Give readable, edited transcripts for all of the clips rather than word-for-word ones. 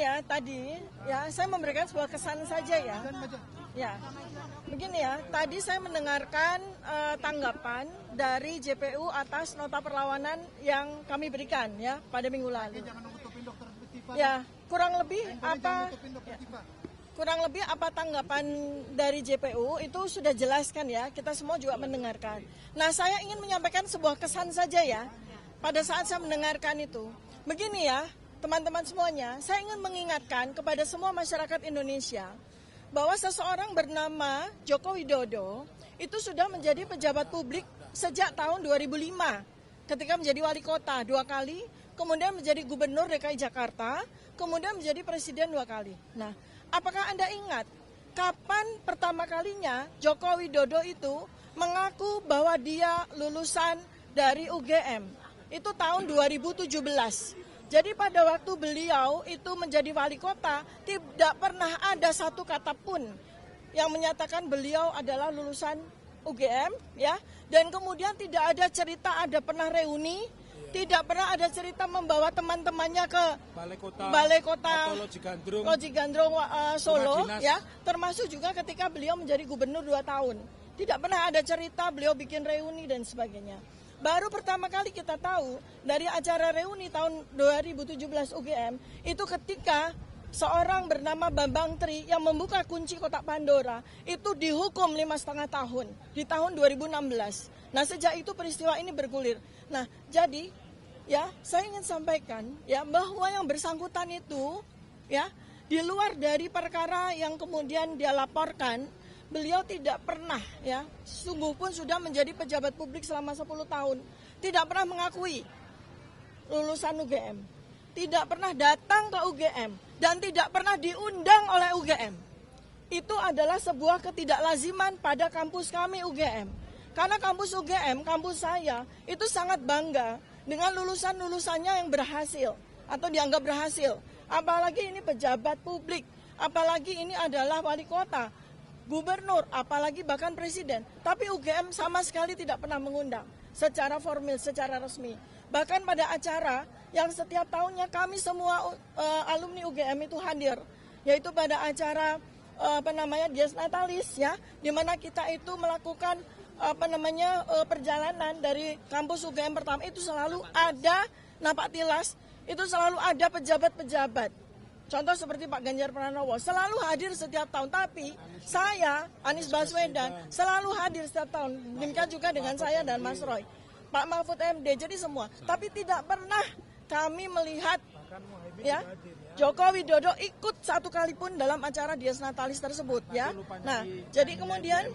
Ya, tadi ya saya memberikan sebuah kesan saja ya. Ya, begini ya. Tadi saya mendengarkan tanggapan dari JPU atas nota perlawanan yang kami berikan ya pada minggu lalu. Ya, kurang lebih apa tanggapan dari JPU itu sudah jelaskan ya. Kita semua juga mendengarkan. Nah, saya ingin menyampaikan sebuah kesan saja ya. Pada saat saya mendengarkan itu, begini ya. Teman-teman semuanya, saya ingin mengingatkan kepada semua masyarakat Indonesia bahwa seseorang bernama Joko Widodo itu sudah menjadi pejabat publik sejak tahun 2005 ketika menjadi wali kota 2 kali, kemudian menjadi gubernur DKI Jakarta, kemudian menjadi presiden 2 kali. Nah, apakah Anda ingat kapan pertama kalinya Joko Widodo itu mengaku bahwa dia lulusan dari UGM? Itu tahun 2017. Jadi pada waktu beliau itu menjadi wali kota, tidak pernah ada satu kata pun yang menyatakan beliau adalah lulusan UGM, ya. Dan kemudian tidak ada cerita ada pernah reuni, tidak pernah ada cerita membawa teman-temannya ke Balai Kota Loji Gandrung Solo, ya. Termasuk juga ketika beliau menjadi gubernur 2 tahun. Tidak pernah ada cerita beliau bikin reuni dan sebagainya. Baru pertama kali kita tahu dari acara reuni tahun 2017 UGM itu ketika seorang bernama Bambang Tri yang membuka kunci kotak Pandora itu dihukum 5,5 tahun di tahun 2016. Nah, sejak itu peristiwa ini bergulir. Nah, jadi ya saya ingin sampaikan ya bahwa yang bersangkutan itu ya di luar dari perkara yang kemudian dia laporkan, beliau tidak pernah ya, sungguh pun sudah menjadi pejabat publik selama 10 tahun, tidak pernah mengakui lulusan UGM, tidak pernah datang ke UGM, dan tidak pernah diundang oleh UGM. Itu adalah sebuah ketidaklaziman pada kampus kami UGM. Karena kampus UGM, kampus saya, itu sangat bangga dengan lulusan-lulusannya yang berhasil atau dianggap berhasil. Apalagi ini pejabat publik, apalagi ini adalah wali kota, gubernur, apalagi bahkan presiden. Tapi UGM sama sekali tidak pernah mengundang secara formal, secara resmi. Bahkan pada acara yang setiap tahunnya kami semua alumni UGM itu hadir, yaitu pada acara Dies Natalis ya, di mana kita itu melakukan perjalanan dari kampus UGM pertama, itu selalu ada napak tilas, itu selalu ada pejabat-pejabat. Contoh seperti Pak Ganjar Pranowo selalu hadir setiap tahun, tapi saya, Anies Baswedan, selalu hadir setiap tahun. Demikian juga dengan saya dan Mas Roy, Pak Mahfud MD, jadi semua. Tapi tidak pernah kami melihat ya Joko Widodo ikut satu kali pun dalam acara Dies Natalis tersebut ya. Nah, jadi kemudian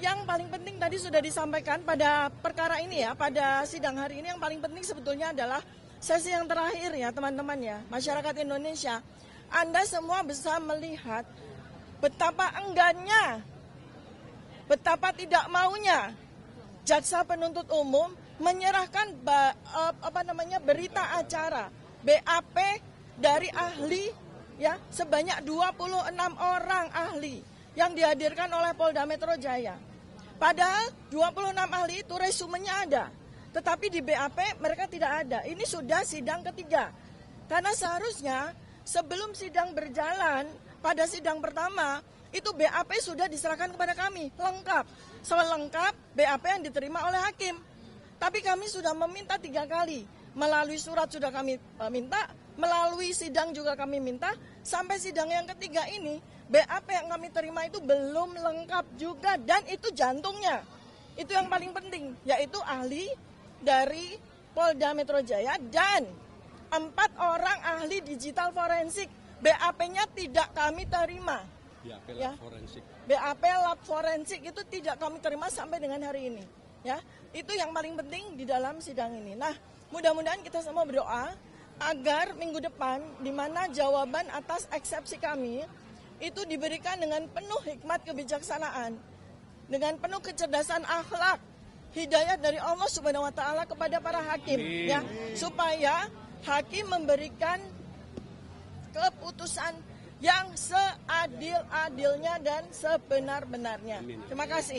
yang paling penting tadi sudah disampaikan pada perkara ini ya, pada sidang hari ini yang paling penting sebetulnya adalah sesi yang terakhir ya teman-teman ya, masyarakat Indonesia. Anda semua bisa melihat betapa enggannya, betapa tidak maunya jaksa penuntut umum menyerahkan berita acara BAP dari ahli ya, sebanyak 26 orang ahli yang dihadirkan oleh Polda Metro Jaya. Padahal 26 ahli itu resumenya ada, tetapi di BAP mereka tidak ada. Ini sudah sidang ketiga. Karena seharusnya sebelum sidang berjalan, pada sidang pertama, itu BAP sudah diserahkan kepada kami, lengkap. Selengkap BAP yang diterima oleh hakim. Tapi kami sudah meminta 3 kali. Melalui surat sudah kami minta, melalui sidang juga kami minta. Sampai sidang yang ketiga ini, BAP yang kami terima itu belum lengkap juga. Dan itu jantungnya. Itu yang paling penting, yaitu ahli dari Polda Metro Jaya dan 4 orang ahli digital forensik. BAP-nya tidak kami terima. BAP lab forensik itu tidak kami terima sampai dengan hari ini. Ya, itu yang paling penting di dalam sidang ini. Nah, mudah-mudahan kita semua berdoa agar minggu depan, di mana jawaban atas eksepsi kami itu diberikan dengan penuh hikmat kebijaksanaan, dengan penuh kecerdasan akhlak, hidayah dari Allah Subhanahu wa taala kepada para hakim ya, supaya hakim memberikan keputusan yang seadil-adilnya dan sebenar-benarnya. Terima kasih.